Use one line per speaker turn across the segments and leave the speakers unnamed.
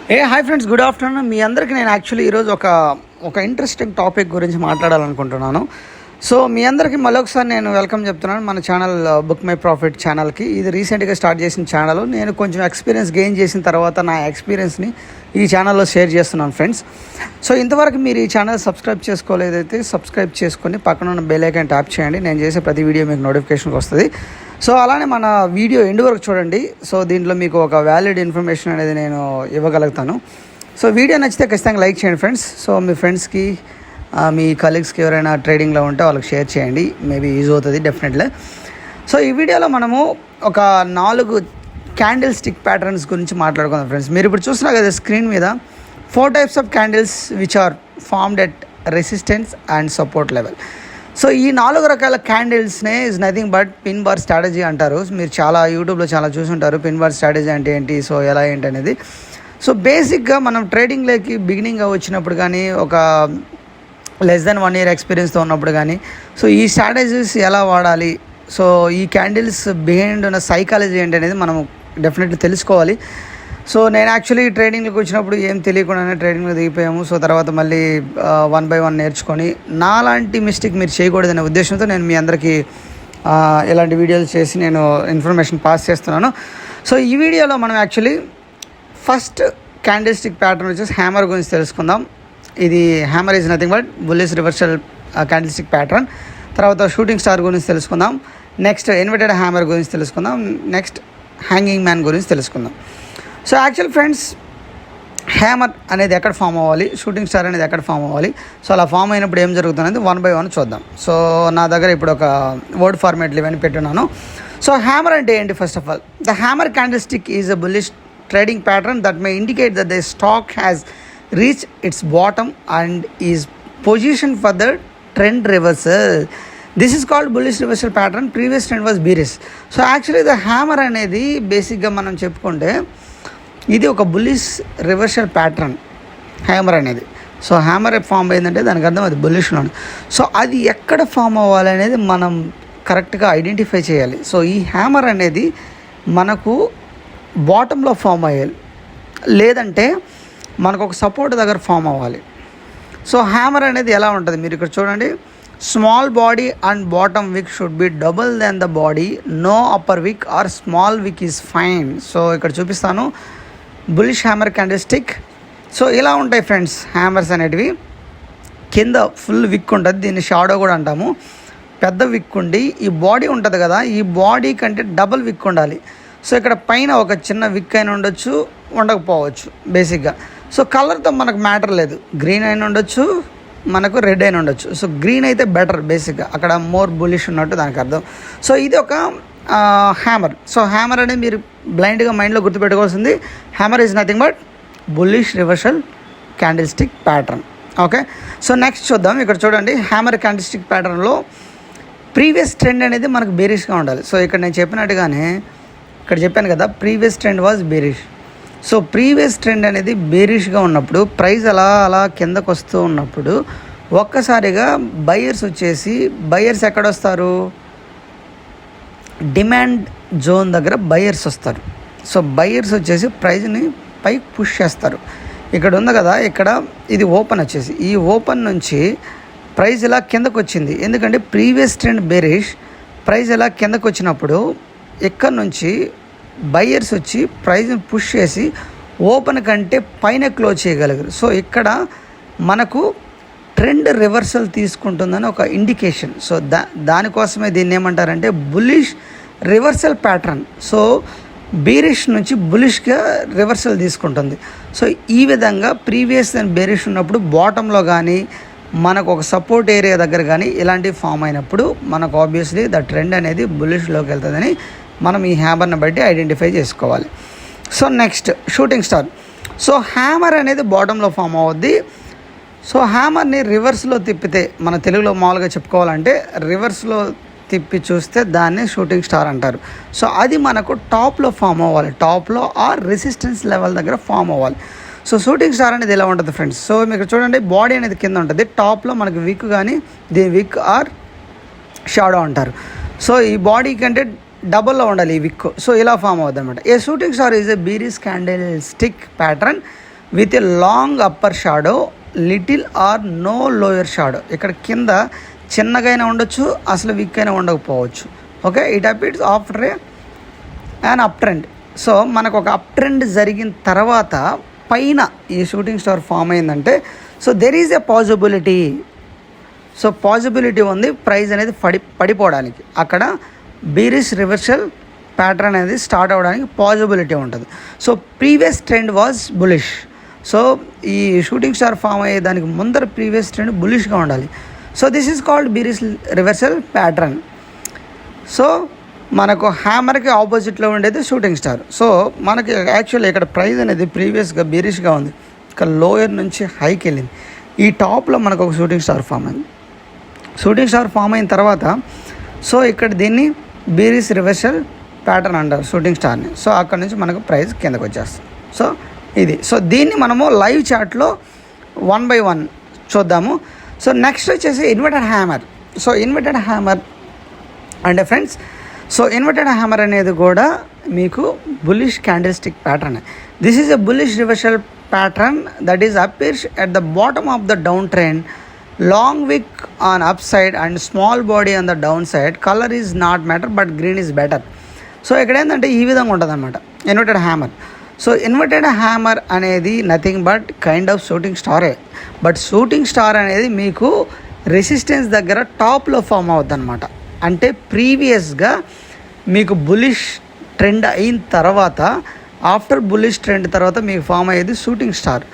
Hi friends, good afternoon. మీ అందరికీ నేను యాక్చువల్లీ ఈరోజు ఒక ఇంట్రెస్టింగ్ టాపిక్ గురించి మాట్లాడాలనుకుంటున్నాను. సో మీ అందరికీ మరొకసారి నేను వెల్కమ్ చెప్తున్నాను మన ఛానల్ బుక్ మై ప్రాఫిట్ ఛానల్కి. ఇది రీసెంట్గా స్టార్ట్ చేసిన ఛానల్. నేను కొంచెం ఎక్స్పీరియన్స్ గెయిన్ చేసిన తర్వాత నా ఎక్స్పీరియన్స్ని ఈ ఛానల్లో షేర్ చేస్తున్నాను ఫ్రెండ్స్. సో ఇంతవరకు మీరు ఈ ఛానల్ సబ్స్క్రైబ్ చేసుకోలేదైతే సబ్స్క్రైబ్ చేసుకొని పక్కన ఉన్న బెల్ ఐకాన్ ట్యాప్ చేయండి. నేను చేసే ప్రతి వీడియో మీకు నోటిఫికేషన్కి వస్తుంది. సో అలానే మన వీడియో ఎండ్ వరకు చూడండి. సో దీంట్లో మీకు ఒక వ్యాలిడ్ ఇన్ఫర్మేషన్ అనేది నేను ఇవ్వగలుగుతాను. సో వీడియో నచ్చితే ఖచ్చితంగా లైక్ చేయండి ఫ్రెండ్స్. సో మీ ఫ్రెండ్స్కి మీ కలీగ్స్కి ఎవరైనా ట్రేడింగ్లో ఉంటే వాళ్ళకి షేర్ చేయండి. మేబీ యూజ్ అవుతుంది డెఫినెట్లీ. సో ఈ వీడియోలో మనము ఒక 4 క్యాండిల్ స్టిక్ ప్యాటర్న్స్ గురించి మాట్లాడుకుందాం ఫ్రెండ్స్. మీరు ఇప్పుడు చూస్తున్నారు కదా స్క్రీన్ మీద 4 types of candles which are formed at resistance and support level. So ఈ 4 రకాల క్యాండిల్స్నే is nothing but pin bar strategy అంటారు. మీరు చాలా యూట్యూబ్లో చాలా చూసుంటారు పిన్ బార్ స్ట్రాటజీ అంటే ఏంటి, సో ఎలా ఏంటి అనేది. సో బేసిక్గా మనం ట్రేడింగ్లోకి బిగినింగ్గా వచ్చినప్పుడు కానీ ఒక లెస్ దెన్ 1 year ఎక్స్పీరియన్స్తో ఉన్నప్పుడు కానీ సో ఈ స్ట్రాటజీస్ ఎలా వాడాలి, సో ఈ క్యాండిల్స్ బిహైండ్ ఉన్న సైకాలజీ ఏంటి అనేది మనం డెఫినెట్లీ తెలుసుకోవాలి. సో నేను యాక్చువల్లీ ట్రేడింగ్లోకి వచ్చినప్పుడు ఏం తెలియకుండానే ట్రేడింగ్లో దిగిపోయాము. సో తర్వాత మళ్ళీ 1 by 1 నేర్చుకొని నాలాంటి మిస్టేక్ మీరు చేయకూడదనే ఉద్దేశంతో నేను మీ అందరికీ ఇలాంటి వీడియోలు చేసి నేను ఇన్ఫర్మేషన్ పాస్ చేస్తున్నాను. సో ఈ వీడియోలో మనం actually first candle stick pattern వచ్చేసి హ్యామర్ గురించి తెలుసుకుందాం. ఇది hammer is nothing but bullish reversal candle stick pattern. తర్వాత షూటింగ్ స్టార్ గురించి తెలుసుకుందాం. నెక్స్ట్ ఇన్వర్టెడ్ హ్యామర్ గురించి తెలుసుకుందాం. నెక్స్ట్ హ్యాంగింగ్ మ్యాన్ గురించి తెలుసుకుందాం. సో యాక్చువల్ ఫ్రెండ్స్, హ్యామర్ అనేది ఎక్కడ ఫామ్ అవ్వాలి, షూటింగ్ స్టార్ అనేది ఎక్కడ ఫామ్ అవ్వాలి, సో అలా ఫామ్ అయినప్పుడు ఏం జరుగుతుంది 1 by 1 చూద్దాం. సో నా దగ్గర ఇప్పుడు ఒక వర్డ్ ఫార్మేట్లు ఇవన్నీ పెట్టున్నాను. సో హ్యామర్ అంటే ఏంటి? First of all, the hammer candle stick is a bullish trading pattern that may indicate that the stock has reach its bottom and is positioned for the trend reversal. This is called bullish reversal pattern. Previous trend was bearish. So actually the hammer అనేది బేసిక్గా మనం చెప్పుకుంటే ఇది ఒక bullish reversal pattern hammer అనేది. So hammer form అయిందంటే దానికి అర్థం అది బుల్లిష్లో ఉంది. సో అది ఎక్కడ ఫామ్ అవ్వాలి అనేది మనం కరెక్ట్గా ఐడెంటిఫై చేయాలి. సో ఈ హ్యామర్ అనేది మనకు బాటంలో ఫామ్ అయ్యాలి, లేదంటే మనకు ఒక సపోర్ట్ దగ్గర ఫామ్ అవ్వాలి. సో హ్యామర్ అనేది ఎలా ఉంటుంది మీరు ఇక్కడ చూడండి. Small body and bottom wick should be double then the body, no upper wick or small wick is fine. So ఇక్కడ చూపిస్తాను bullish hammer candlestick. So ఇలా ఉంటాయి ఫ్రెండ్స్ హ్యామర్స్ అనేటివి. కింద ఫుల్ విక్ ఉంటుంది, దీన్ని షాడో కూడా అంటాము. పెద్ద విక్ ఉండి ఈ బాడీ ఉంటుంది కదా, ఈ బాడీ కంటే డబుల్ విక్ ఉండాలి. సో ఇక్కడ పైన ఒక చిన్న విక్ అయినా ఉండొచ్చు, ఉండకపోవచ్చు బేసిక్గా. సో కలర్తో మనకు మ్యాటర్ లేదు, గ్రీన్ అయినా ఉండొచ్చు, మనకు రెడ్ అయినా ఉండొచ్చు. సో గ్రీన్ అయితే బెటర్ బేసిక్గా, అక్కడ మోర్ బుల్లిష్ ఉన్నట్టు దానికి అర్థం. సో ఇది ఒక హ్యామర్. సో హ్యామర్ అనేది మీరు బ్లైండ్గా మైండ్లో గుర్తుపెట్టుకోవాల్సింది. Hammer is nothing but bullish reversal candle stick pattern. Okay, so next చూద్దాం. ఇక్కడ చూడండి హ్యామర్ క్యాండిల్ స్టిక్ ప్యాటర్న్లో ప్రీవియస్ ట్రెండ్ అనేది మనకు బేరిష్గా ఉండాలి. సో ఇక్కడ నేను చెప్పినట్టుగానే ఇక్కడ చెప్పాను కదా previous trend was bearish. So previous trend అనేది బేరిష్గా ఉన్నప్పుడు ప్రైస్ అలా కిందకు వస్తూ ఉన్నప్పుడు ఒక్కసారిగా బయర్స్ వచ్చేసి, బయర్స్ ఎక్కడ వస్తారు? డిమాండ్ జోన్ దగ్గర బయర్స్ వస్తారు. సో బయర్స్ వచ్చేసి ప్రైస్ని పైకి పుష్ చేస్తారు. ఇక్కడ ఉంది కదా, ఇక్కడ ఇది ఓపెన్ వచ్చేసి, ఈ ఓపెన్ నుంచి ప్రైస్ ఇలా కిందకు వచ్చింది. ఎందుకంటే ప్రీవియస్ ట్రెండ్ బేరిష్, ప్రైస్ ఇలా కిందకు వచ్చినప్పుడు ఇక్కడ నుంచి బయ్యర్స్ వచ్చి ప్రైస్ని పుష్ చేసి ఓపెన్ కంటే పైన క్లోజ్ చేయగలిగారు. సో ఇక్కడ మనకు ట్రెండ్ రివర్సల్ తీసుకుంటుందని ఒక ఇండికేషన్. సో దానికోసమే దీన్ని ఏమంటారంటే bullish reversal pattern. So bearish నుంచి బులిష్గా రివర్సల్ తీసుకుంటుంది. సో ఈ విధంగా ప్రీవియస్ అండ్ బేరిష్ ఉన్నప్పుడు బాటంలో కానీ మనకు ఒక సపోర్ట్ ఏరియా దగ్గర కానీ ఇలాంటివి ఫామ్ అయినప్పుడు మనకు ఆబ్వియస్లీ ద ట్రెండ్ అనేది బుల్లిష్లోకి వెళ్తుందని మనం ఈ హ్యామర్ని బట్టి ఐడెంటిఫై చేసుకోవాలి. So next shooting star. So hammer అనేది బాటంలో ఫామ్ అవుద్ది. సో హ్యామర్ని రివర్స్లో తిప్పితే, మన తెలుగులో మామూలుగా చెప్పుకోవాలంటే రివర్స్లో తిప్పి చూస్తే దాన్ని షూటింగ్ స్టార్ అంటారు. సో అది మనకు టాప్లో ఫామ్ అవ్వాలి, టాప్లో ఆర్ రెసిస్టెన్స్ లెవెల్ దగ్గర ఫామ్ అవ్వాలి. సో షూటింగ్ స్టార్ అనేది ఎలా ఉంటుంది ఫ్రెండ్స్? సో మీకు చూడండి బాడీ అనేది కింద ఉంటుంది, టాప్లో మనకి విక్ కానీ దీని విక్ ఆర్ షాడో అంటారు. సో ఈ బాడీ కంటే డబల్లో ఉండాలి ఈ విక్. సో ఇలా ఫామ్ అవుతుంది అనమాట. A shooting star is a bearish candle stick pattern with a long upper shadow little or no lower shadow. ఇక్కడ కింద చిన్నగైనా ఉండొచ్చు, అసలు వీక్ అయినా ఉండకపోవచ్చు. Okay, it appears after and up trend. So మనకు ఒక అప్ ట్రెండ్ జరిగిన తర్వాత పైన ఈ షూటింగ్ స్టార్ ఫామ్ అయిందంటే so there is a possibility. So possibility ఉంది ప్రైస్ అనేది పడిపోవడానికి. అక్కడ బీరిష్ రివర్సల్ ప్యాటర్న్ అనేది స్టార్ట్ అవ్వడానికి పాసిబిలిటీ ఉంటుంది. So previous trend was bullish. So ఈ షూటింగ్ స్టార్ ఫామ్ అయ్యే దానికి ముందర ప్రీవియస్ ట్రెండ్ బులిష్గా ఉండాలి. So this is called బీరిష్ reversal pattern. So మనకు హ్యామర్కి ఆపోజిట్లో ఉండేది షూటింగ్ స్టార్. సో మనకి యాక్చువల్లీ ఇక్కడ ప్రైస్ అనేది ప్రీవియస్గా బీరిష్గా ఉంది, ఇక్కడ లోయర్ నుంచి హైకి వెళ్ళింది. ఈ టాప్లో మనకు ఒక షూటింగ్ స్టార్ ఫామ్ అయింది. షూటింగ్ స్టార్ ఫామ్ అయిన తర్వాత సో ఇక్కడ దీన్ని బీరిష్ రివర్సల్ ప్యాటర్న్ అంటారు షూటింగ్ స్టార్ని. సో అక్కడ నుంచి మనకు ప్రైస్ కిందకు వచ్చేస్తుంది. సో ఇది. సో దీన్ని మనము లైవ్ చాట్లో 1 by 1 చూద్దాము. సో నెక్స్ట్ వచ్చేసి inverted hammer. So inverted hammer అంటే ఫ్రెండ్స్, సో ఇన్వర్టెడ్ హ్యామర్ అనేది కూడా మీకు bullish candle stick pattern. This is a bullish reversal pattern that is appears at the bottom of the down trend, long wick on upside and small body on the downside. Color is not matter but green is better. So ఇక్కడ ఏంటంటే ఈ విధంగా ఉంటుంది అనమాట inverted hammer. So inverted hammer అనేది nothing but kind of shooting స్టారే. But shooting star అనేది మీకు రెసిస్టెన్స్ దగ్గర టాప్లో ఫామ్ అవుద్ది అనమాట. అంటే ప్రీవియస్గా మీకు బులిష్ ట్రెండ్ అయిన తర్వాత, ఆఫ్టర్ బులిష్ ట్రెండ్ తర్వాత మీకు ఫామ్ అయ్యేది షూటింగ్ స్టార్.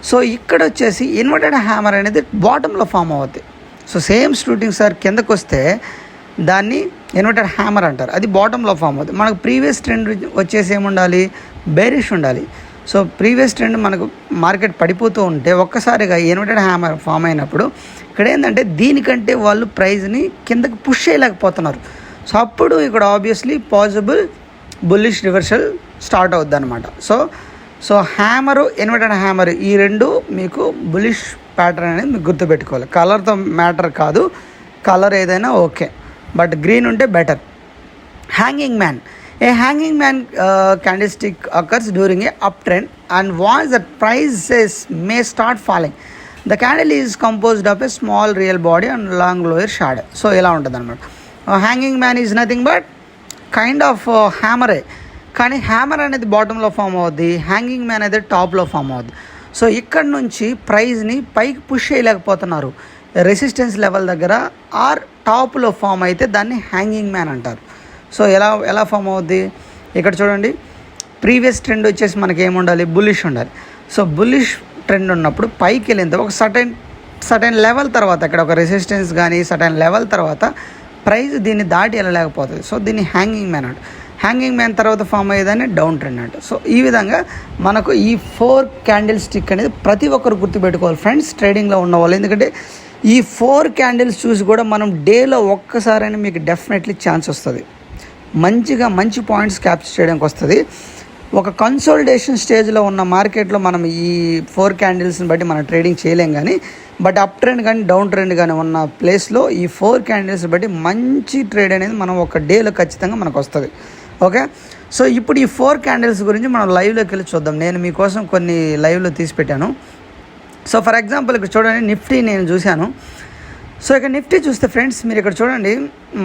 సో ఇక్కడ వచ్చేసి ఇన్వర్టెడ్ హ్యామర్ అనేది బాటంలో ఫామ్ అవుద్ది. సో సేమ్ షూటింగ్ స్టార్ కిందకు వస్తే దాన్ని ఇన్వర్టెడ్ హ్యామర్ అంటారు, అది బాటంలో ఫామ్ అవుతుంది. మనకు ప్రీవియస్ ట్రెండ్ వచ్చేసి ఏముండాలి, బేరిష్ ఉండాలి. సో ప్రీవియస్ ట్రెండ్ మనకు మార్కెట్ పడిపోతూ ఉంటే ఒక్కసారిగా ఇన్వర్టెడ్ హ్యామర్ ఫామ్ అయినప్పుడు ఇక్కడ ఏంటంటే దీనికంటే వాళ్ళు ప్రైస్ని కిందకి పుష్ చేయలేకపోతున్నారు. సో అప్పుడు ఇక్కడ obviously possible bullish reversal start అవుద్ది అనమాట. సో హ్యామరు, ఇన్వర్టెడ్ హ్యామర్ ఈ రెండు మీకు బులిష్ ప్యాటర్న్ అనేది మీకు గుర్తుపెట్టుకోవాలి. కలర్తో మ్యాటర్ కాదు, కలర్ ఏదైనా ఓకే, బట్ గ్రీన్ ఉంటే better. Hanging man. A hanging man candlestick occurs during a up trend and warns that prices may start falling. The candle is composed of a small real body and long lower shadow. So ఇలా ఉంటుంది అనమాట. Hanging man is nothing but kind of హ్యామరే, కానీ hammer అనేది బాటంలో form అవుద్ది, hanging man అనేది టాప్లో ఫామ్ అవుద్ది. సో ఇక్కడ నుంచి ప్రైజ్ని పైకి పుష్ చేయలేకపోతున్నారు. రెసిస్టెన్స్ లెవెల్ దగ్గర ఆర్ టాప్లో ఫామ్ అయితే దాన్ని హ్యాంగింగ్ మ్యాన్ అంటారు. సో ఎలా ఫామ్ అవుద్ది, ఇక్కడ చూడండి. ప్రీవియస్ ట్రెండ్ వచ్చేసి మనకి ఏముండాలి, బుల్లిష్ ఉండాలి. సో బుల్లిష్ ట్రెండ్ ఉన్నప్పుడు పైకి వెళ్ళింది ఒక సర్టెన్ లెవెల్ తర్వాత, ఇక్కడ ఒక రెసిస్టెన్స్ కానీ సర్టెన్ లెవెల్ తర్వాత ప్రైస్ దీన్ని దాటి వెళ్ళలేకపోతుంది. సో దీన్ని హ్యాంగింగ్ మ్యాన్ అంటారు. హ్యాంగింగ్ మ్యాన్ తర్వాత ఫామ్ అయ్యేదాన్ని డౌన్ ట్రెండ్ అంట. సో ఈ విధంగా మనకు ఈ 4 క్యాండిల్ స్టిక్ అనేది ప్రతి ఒక్కరు గుర్తుపెట్టుకోవాలి ఫ్రెండ్స్, ట్రేడింగ్లో ఉన్నవాళ్ళు. ఎందుకంటే ఈ 4 క్యాండిల్స్ చూసి కూడా మనం డేలో ఒక్కసారైనా మీకు డెఫినెట్లీ ఛాన్స్ వస్తుంది, మంచి పాయింట్స్ క్యాప్చర్ చేయడానికి వస్తుంది. ఒక కన్సోలిడేషన్ స్టేజ్లో ఉన్న మార్కెట్లో మనం ఈ 4 క్యాండిల్స్ని బట్టి మనం ట్రేడింగ్ చేయలేం. కానీ బట్ అప్ ట్రెండ్ కానీ డౌన్ ట్రెండ్ కానీ ఉన్న ప్లేస్లో ఈ 4 క్యాండిల్స్ బట్టి మంచి ట్రేడ్ అనేది మనం ఒక డేలో ఖచ్చితంగా మనకు వస్తుంది. ఓకే, సో ఇప్పుడు ఈ 4 క్యాండిల్స్ గురించి మనం లైవ్లోకి వెళ్ళి చూద్దాం. నేను మీకోసం కొన్ని లైవ్లో తీసి పెట్టాను. సో ఫర్ ఎగ్జాంపుల్ ఇక్కడ చూడండి, నిఫ్టీ నేను చూశాను. సో ఇక్కడ నిఫ్టీ చూస్తే ఫ్రెండ్స్ మీరు ఇక్కడ చూడండి,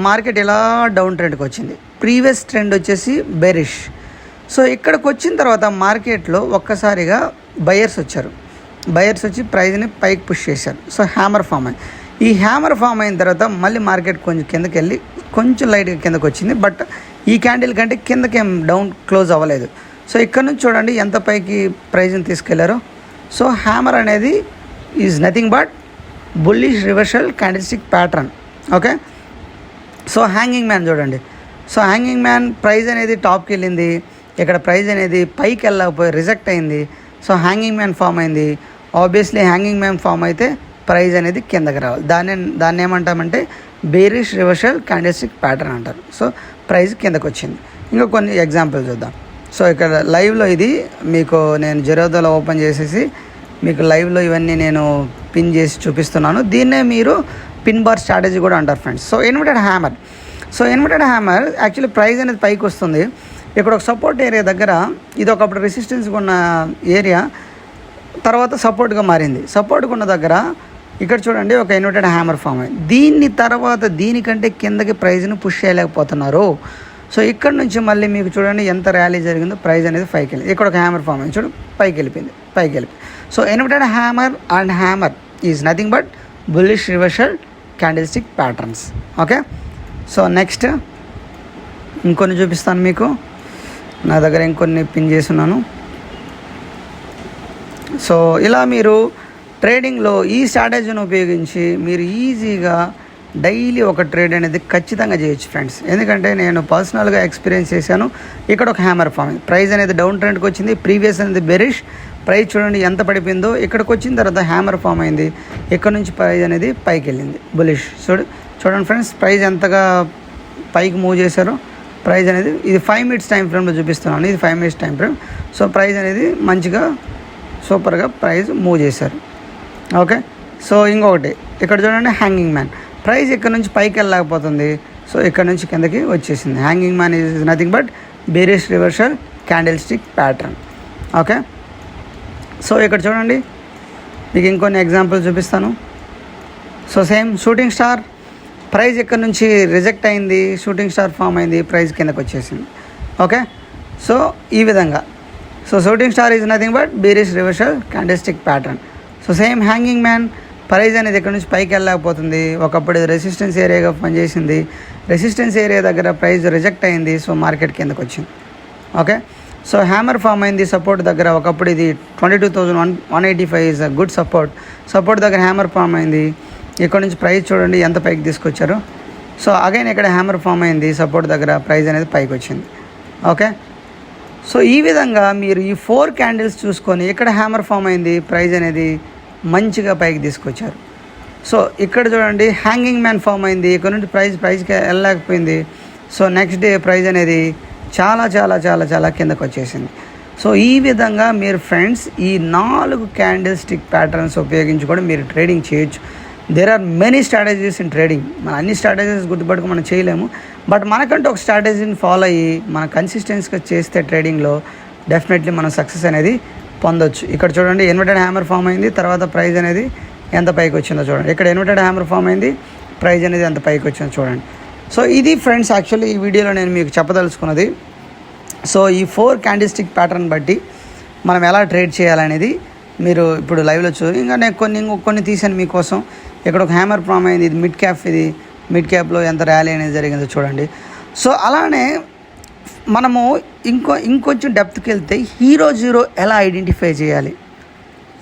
మార్కెట్ ఎలా డౌన్ ట్రెండ్కి వచ్చింది. ప్రీవియస్ ట్రెండ్ వచ్చేసి బెరిష్. సో ఇక్కడికి వచ్చిన తర్వాత మార్కెట్లో ఒక్కసారిగా బయర్స్ వచ్చి ప్రైజ్ని పైకి పుష్ చేశారు. సో హ్యామర్ ఫామ్ అయింది. ఈ హ్యామర్ ఫామ్ అయిన తర్వాత మళ్ళీ మార్కెట్ కొంచెం కిందకి వెళ్ళి కొంచెం లైట్గా కిందకి వచ్చింది. బట్ ఈ క్యాండిల్ కంటే కిందకేం డౌన్ క్లోజ్ అవ్వలేదు. సో ఇక్కడ నుంచి చూడండి ఎంత పైకి ప్రైజ్ని తీసుకెళ్లారో. సో హ్యామర్ అనేది is nothing but bullish reversal candlestick pattern. Okay, so hanging man చూడండి. సో హ్యాంగింగ్ మ్యాన్ ప్రైజ్ అనేది టాప్కి వెళ్ళింది, ఇక్కడ ప్రైజ్ అనేది పైకి వెళ్ళకపోయి రిజెక్ట్ అయింది. సో హ్యాంగింగ్ మ్యాన్ ఫామ్ అయింది. ఆబ్వియస్లీ హ్యాంగింగ్ మ్యాన్ ఫామ్ అయితే ప్రైజ్ అనేది కిందకి రావాలి. దాన్ని ఏమంటామంటే బేరిష్ రివర్సల్ క్యాండిల్స్టిక్ ప్యాటర్న్ అంటారు. సో ప్రైజ్ కిందకు వచ్చింది. ఇంకా కొన్ని ఎగ్జాంపుల్ చూద్దాం. సో ఇక్కడ లైవ్లో ఇది మీకు నేను జెరోదాలో ఓపెన్ చేసేసి మీకు లైవ్లో ఇవన్నీ నేను పిన్ చేసి చూపిస్తున్నాను. దీన్నే మీరు పిన్ బార్ స్ట్రాటజీ కూడా అంటారు friends. So inverted hammer actually price అనేది పైకి వస్తుంది. ఇక్కడ ఒక సపోర్ట్ ఏరియా దగ్గర, ఇది ఒకప్పుడు రెసిస్టెన్స్ ఉన్న ఏరియా, తర్వాత సపోర్ట్గా మారింది. సపోర్ట్గా ఉన్న దగ్గర ఇక్కడ చూడండి ఒక ఇన్వర్టెడ్ హ్యామర్ ఫామ్ అయింది. దీన్ని తర్వాత దీనికంటే కిందకి ప్రైజ్ని పుష్ చేయలేకపోతున్నారు. సో ఇక్కడ నుంచి మళ్ళీ మీకు చూడండి ఎంత ర్యాలీ జరిగిందో, ప్రైజ్ అనేది పైకి వెళ్ళింది. ఇక్కడ ఒక హ్యామర్ ఫామ్ అయింది, చూడు పైకి వెళ్ళిపోయింది. So inverted hammer and hammer is nothing but bullish reversal candle stick patterns. Okay, so next ఇంకొన్ని చూపిస్తాను మీకు. నా దగ్గర ఇంకొన్ని పిన్ చేస్తున్నాను. సో ఇలా మీరు ట్రేడింగ్లో ఈ స్ట్రాటజీని ఉపయోగించి మీరు ఈజీగా డైలీ ఒక ట్రేడ్ అనేది ఖచ్చితంగా చేయొచ్చు ఫ్రెండ్స్. ఎందుకంటే నేను పర్సనల్గా ఎక్స్పీరియన్స్ చేశాను. ఇక్కడ ఒక హ్యామర్ ఫామ్ అయింది, ప్రైస్ అనేది డౌన్ ట్రెండ్కి వచ్చింది. ప్రీవియస్ అనేది బెరిష్, ప్రైస్ చూడండి ఎంత పడిపోయిందో. ఇక్కడికి వచ్చిన తర్వాత హ్యామర్ ఫామ్ అయింది, ఇక్కడ నుంచి ప్రైస్ అనేది పైకి వెళ్ళింది బులిష్. చూడండి ఫ్రెండ్స్, ప్రైస్ ఎంతగా పైకి మూవ్ చేశారో. ప్రైస్ అనేది ఇది 5 minutes టైం ఫ్రేమ్లో చూపిస్తున్నాను, ఇది 5 minutes time frame. So price అనేది మంచిగా సూపర్గా ప్రైస్ మూవ్ చేశారు. ఓకే, సో ఇంకొకటి ఇక్కడ చూడండి హ్యాంగింగ్ మ్యాన్, ప్రైస్ ఇక్కడ నుంచి పైకి వెళ్ళలేకపోతుంది. సో ఇక్కడ నుంచి కిందకి వచ్చేసింది. Hanging man is nothing but bearish reversal candle stick pattern. Okay, so ఇక్కడ చూడండి మీకు ఇంకొన్ని ఎగ్జాంపుల్ చూపిస్తాను. So same shooting star, price ఇక్కడ నుంచి రిజెక్ట్ అయింది, షూటింగ్ స్టార్ ఫామ్ అయింది, ప్రైస్ కిందకి వచ్చేసింది. ఓకే, సో ఈ విధంగా. So shooting star is nothing but bearish reversal candle stick pattern. So same hanging man, price అనేది ఇక్కడ నుంచి పైకి వెళ్ళలేకపోతుంది. ఒకప్పుడు రెసిస్టెన్స్ ఏరియాగా పనిచేసింది, రెసిస్టెన్స్ ఏరియా దగ్గర ప్రైస్ రిజెక్ట్ అయింది, సో మార్కెట్ కిందకు వచ్చింది. ఓకే, సో హ్యామర్ ఫామ్ అయింది సపోర్ట్ దగ్గర. ఒకప్పుడు ఇది 22,185 ఈజ్ అ గుడ్ సపోర్ట్ దగ్గర హ్యామర్ ఫామ్ అయింది. ఇక్కడ నుంచి ప్రైస్ చూడండి ఎంత పైకి తీసుకొచ్చారు. సో అగైన్ ఇక్కడ హ్యామర్ ఫామ్ అయింది సపోర్ట్ దగ్గర, ప్రైస్ అనేది పైకి వచ్చింది. ఓకే, సో ఈ విధంగా మీరు ఈ 4 క్యాండిల్స్ చూసుకొని ఇక్కడ హ్యామర్ ఫామ్ అయింది, ప్రైస్ అనేది మంచిగా పైకి తీసుకొచ్చారు. సో ఇక్కడ చూడండి హ్యాంగింగ్ మ్యాన్ ఫామ్ అయింది, ఇక్కడ నుండి ప్రైస్కి వెళ్ళలేకపోయింది. సో నెక్స్ట్ డే ప్రైస్ అనేది చాలా చాలా చాలా చాలా కిందకు వచ్చేసింది. సో ఈ విధంగా మీరు ఫ్రెండ్స్ ఈ 4 క్యాండిల్ స్టిక్ ప్యాటర్న్స్ ఉపయోగించి కూడా మీరు ట్రేడింగ్ చేయొచ్చు. There are many strategies in trading. మన అన్ని స్ట్రాటజీస్ గుర్తుపట్టుకు మనం చేయలేము, బట్ మనకంటూ ఒక స్ట్రాటజీని ఫాలో అయ్యి మన కన్సిస్టెన్సీగా చేస్తే ట్రేడింగ్లో డెఫినెట్లీ మనం సక్సెస్ అనేది పొందొచ్చు. ఇక్కడ చూడండి ఇన్వర్టెడ్ హ్యామర్ ఫామ్ అయింది, తర్వాత ప్రైస్ అనేది ఎంత పైకి వచ్చిందో చూడండి. ఇక్కడ ఇన్వర్టెడ్ హ్యామర్ ఫామ్ అయింది, ప్రైస్ అనేది ఎంత పైకి వచ్చిందో చూడండి. సో ఇది ఫ్రెండ్స్ యాక్చువల్లీ ఈ వీడియోలో నేను మీకు చెప్పదలుచుకున్నది. సో ఈ 4 క్యాండిల్ స్టిక్ ప్యాటర్న్ బట్టి మనం ఎలా ట్రేడ్ చేయాలనేది మీరు ఇప్పుడు లైవ్లో ఇంకా నేను కొన్ని తీసాను మీకోసం. ఇక్కడ ఒక హ్యామర్ ఫామ్ అయింది, ఇది మిడ్ క్యాప్లో ఎంత ర్యాలీ అనేది జరిగిందో చూడండి. సో అలానే మనము ఇంకొంచెం డెప్త్కి వెళ్తే హీరో జీరో ఎలా ఐడెంటిఫై చేయాలి,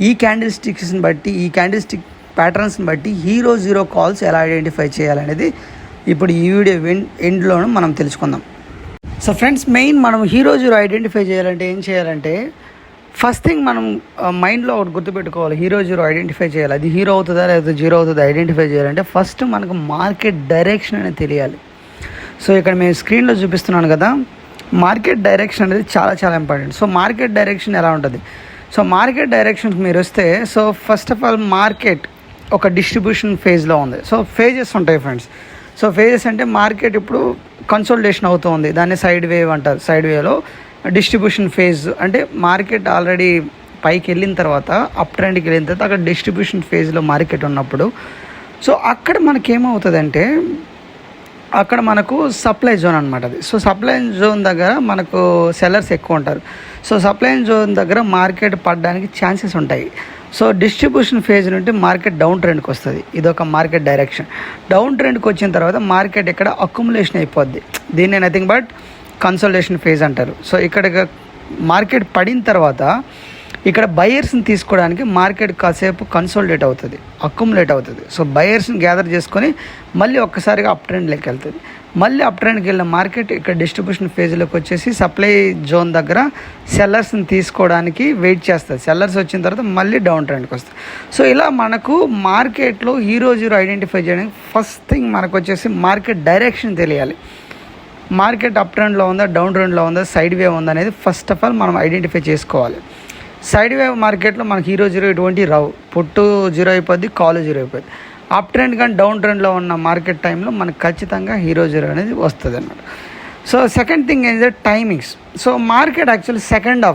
ఈ క్యాండిల్ స్టిక్స్ని బట్టి, ఈ క్యాండిల్ స్టిక్ ప్యాటర్న్స్ని బట్టి హీరో జీరో కాల్స్ ఎలా ఐడెంటిఫై చేయాలనేది ఇప్పుడు ఈ వీడియో ఎండ్లోనూ మనం తెలుసుకుందాం. సో ఫ్రెండ్స్, మెయిన్ మనం హీరో జీరో ఐడెంటిఫై చేయాలంటే ఏం చేయాలంటే ఫస్ట్ థింగ్ మనం మైండ్లో ఒకటి గుర్తుపెట్టుకోవాలి. హీరో జీరో ఐడెంటిఫై చేయాలి, అది హీరో అవుతుందా లేదా జీరో అవుతుందా ఐడెంటిఫై చేయాలంటే ఫస్ట్ మనకు మార్కెట్ డైరెక్షన్ అనేది తెలియాలి. సో ఇక్కడ మేము స్క్రీన్లో చూపిస్తున్నాను కదా, మార్కెట్ డైరెక్షన్ అనేది చాలా చాలా ఇంపార్టెంట్. సో మార్కెట్ డైరెక్షన్ ఎలా ఉంటుంది, సో మార్కెట్ డైరెక్షన్కి మీరు వస్తే, so first of all market ఒక డిస్ట్రిబ్యూషన్ ఫేజ్లో ఉంది. సో ఫేజెస్ ఉంటాయి ఫ్రెండ్స్. సో ఫేజెస్ అంటే మార్కెట్ ఇప్పుడు కన్సోలిడేషన్ అవుతుంది, దాన్ని సైడ్ వేవ్ అంటారు. సైడ్ వేవ్లో డిస్ట్రిబ్యూషన్ ఫేజ్ అంటే మార్కెట్ ఆల్రెడీ పైకి వెళ్ళిన తర్వాత అప్ ట్రెండ్కి వెళ్ళిన తర్వాత అక్కడ డిస్ట్రిబ్యూషన్ ఫేజ్లో మార్కెట్ ఉన్నప్పుడు సో అక్కడ మనకేమవుతుందంటే అక్కడ మనకు సప్లై జోన్ అనమాట అది. సో సప్లై జోన్ దగ్గర మనకు సెల్లర్స్ ఎక్కువ ఉంటారు. సో సప్లై జోన్ దగ్గర మార్కెట్ పడడానికి ఛాన్సెస్ ఉంటాయి. సో డిస్ట్రిబ్యూషన్ ఫేజ్ నుండి మార్కెట్ డౌన్ ట్రెండ్కి వస్తుంది. ఇది ఒక మార్కెట్ డైరెక్షన్. డౌన్ ట్రెండ్కి వచ్చిన తర్వాత మార్కెట్ ఇక్కడ అక్యుములేషన్ అయిపోద్ది. దీన్ని నథింగ్ బట్ కన్సోలిడేషన్ ఫేజ్ అంటారు. సో ఇక్కడ మార్కెట్ పడిన తర్వాత ఇక్కడ బయర్స్ని తీసుకోవడానికి మార్కెట్ కాసేపు కన్సోలిడేట్ అవుతుంది, అక్యుములేట్ అవుతుంది. సో బయర్స్ని గ్యాదర్ చేసుకొని మళ్ళీ ఒక్కసారిగా అప్ ట్రెండ్లోకి వెళ్తుంది. మళ్ళీ అప్ ట్రెండ్కి వెళ్ళిన మార్కెట్ ఇక్కడ డిస్ట్రిబ్యూషన్ ఫేజ్లోకి వచ్చేసి సప్లై జోన్ దగ్గర సెల్లర్స్ని తీసుకోవడానికి వెయిట్ చేస్తుంది. సెల్లర్స్ వచ్చిన తర్వాత మళ్ళీ డౌన్ ట్రెండ్కి వస్తుంది. సో ఇలా మనకు మార్కెట్లో హీరో జీరో ఐడెంటిఫై చేయడానికి ఫస్ట్ థింగ్ మనకు వచ్చేసి మార్కెట్ డైరెక్షన్ తెలియాలి. మార్కెట్ అప్ ట్రెండ్లో ఉందా, డౌన్ ట్రెండ్లో ఉందా, సైడ్ వేవ్ ఉందా అనేది ఫస్ట్ ఆఫ్ ఆల్ మనం ఐడెంటిఫై చేసుకోవాలి. సైడ్ వేవ్ మార్కెట్లో మనకి హీరో జీరో ఎటువంటి రావు, పుట్టు జీరో అయిపోద్ది, కాలు జీరో అయిపోద్ది. అప్ ట్రెండ్ కానీ డౌన్ ట్రెండ్లో ఉన్న మార్కెట్ టైంలో మనకు ఖచ్చితంగా హీరో జీరో అనేది వస్తుంది అన్నమాట. సో సెకండ్ థింగ్ ఏంటంటే timings. So market actually second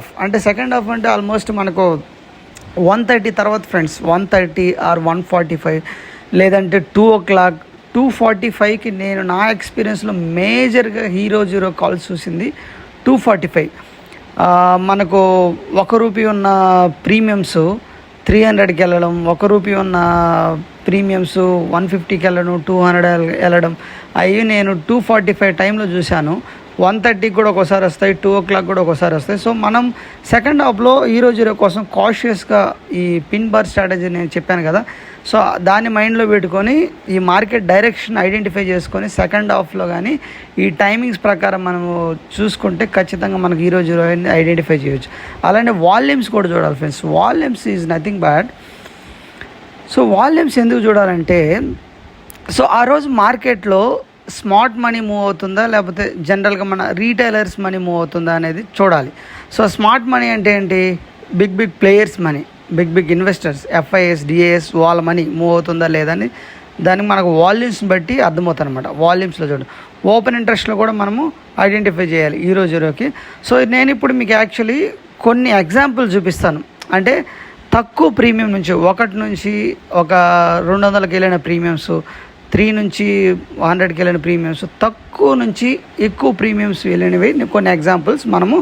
half అంటే ఆల్మోస్ట్ మనకు 1:30 తర్వాత ఫ్రెండ్స్ 1:30 ఆర్ 1:45 లేదంటే 2:00 2:45కి నేను నా ఎక్స్పీరియన్స్లో మేజర్గా హీరో జీరో కాల్స్ చూసింది 2:45. మనకు ₹1 ఉన్న ప్రీమియమ్స్ 300కి వెళ్ళడం, ₹1 ఉన్న ప్రీమియమ్స్ 150కి వెళ్ళడం, 200 వెళ్ళడం, అవి నేను 2:45 టైంలో చూశాను. 1:30కి కూడా ఒకసారి వస్తాయి, 2:00 కూడా ఒకసారి వస్తాయి. సో మనం సెకండ్ హాఫ్లో హీరో జీరో కోసం కాషియస్గా ఈ పిన్ బార్ స్ట్రాటజీ నేను చెప్పాను కదా, సో దాన్ని మైండ్లో పెట్టుకొని ఈ మార్కెట్ డైరెక్షన్ ఐడెంటిఫై చేసుకొని సెకండ్ హాఫ్లో కానీ ఈ టైమింగ్స్ ప్రకారం మనము చూసుకుంటే ఖచ్చితంగా మనకు హీరో జీరో ఐడెంటిఫై చేయొచ్చు. అలానే వాల్యూమ్స్ కూడా చూడాలి friends. Volumes is nothing bad. So volumes ఎందుకు చూడాలంటే, సో ఆ రోజు మార్కెట్లో స్మార్ట్ మనీ మూవ్ అవుతుందా లేకపోతే జనరల్గా మన రీటైలర్స్ మనీ మూవ్ అవుతుందా అనేది చూడాలి. సో స్మార్ట్ మనీ అంటే ఏంటి? Big players money, big investors, FIs, DIs వాళ్ళ మనీ మూవ్ అవుతుందా లేదని దానికి మనకు వాల్యూమ్స్ని బట్టి అర్థమవుతుంది అనమాట. వాల్యూమ్స్లో చూడండి. ఓపెన్ ఇంట్రెస్ట్లో కూడా మనము ఐడెంటిఫై చేయాలి హీరో జీరోకి. సో నేను ఇప్పుడు మీకు యాక్చువల్లీ కొన్ని ఎగ్జాంపుల్ చూపిస్తాను. అంటే తక్కువ ప్రీమియం నుంచి 1 నుంచి ఒక 200కి వెళ్ళిన ప్రీమియమ్స్, 3 నుంచి 100కి వెళ్ళిన ప్రీమియమ్స్, తక్కువ నుంచి ఎక్కువ ప్రీమియమ్స్ వెళ్ళినవి కొన్ని ఎగ్జాంపుల్స్ మనము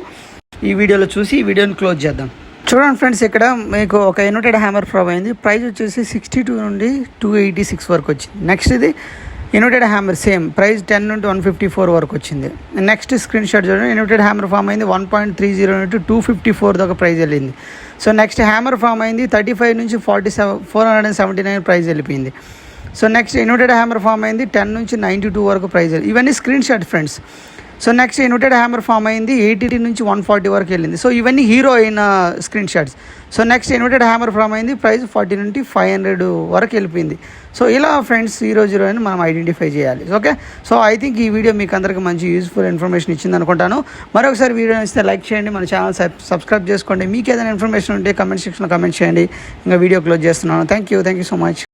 ఈ వీడియోలో చూసి ఈ వీడియోని క్లోజ్ చేద్దాం. చూడండి ఫ్రెండ్స్, ఇక్కడ మీకు ఒక యునైటెడ్ హ్యామర్ ఫ్రామ్ అయింది. ప్రైస్ వచ్చేసి 62 నుండి 286 వరకు వచ్చింది. నెక్స్ట్ ఇది యునైటెడ్ హ్యామర్ సేమ్ ప్రైస్ 10 నుండి 154 వరకు వచ్చింది. నెక్స్ట్ స్క్రీన్ షాట్ చూడండి. యునైటెడ్ హ్యామర్ ఫామ్ అయింది 1.30 నుండి 254 దాకా ప్రైస్ వెళ్ళింది. సో నెక్స్ట్ హ్యామర్ ఫామ్ అయింది 35 నుంచి 479 ప్రైస్ వెళ్ళిపోయింది. So next united hammer form అయింది 10 నుంచి 92 వరకు ప్రైస్. ఇవన్నీ screenshot friends. So next united hammer form అయింది 80 నుంచి 140 వరకు వెళ్ళింది. సో ఇవన్నీ హీరో అయిన screenshots. So next united hammer form అయింది ప్రైస్ 40 నుండి 500 వరకు వెళ్ళిపోయింది. సో ఇలా ఫ్రెండ్స్ హీరో జీరో అని మనం ఐడెంటిఫై చేయాలి. ఓకే, సో ఐ థింక్ ఈ వీడియో మీకు అందరికీ మంచి యూస్ఫుల్ ఇన్ఫర్మేషన్ ఇచ్చింది అనుకుంటాను. మరొకసారి వీడియో ఇస్తే లైక్ చేయండి, మన ఛానల్ సబ్స్క్రైబ్ చేసుకోండి. మీకు ఏదైనా ఇన్ఫర్మేషన్ ఉంటే కమెంట్ సెక్షన్లో కమెంట్ చేయండి. ఇంకా వీడియో క్లోజ్ చేస్తున్నాను. Thank you so much.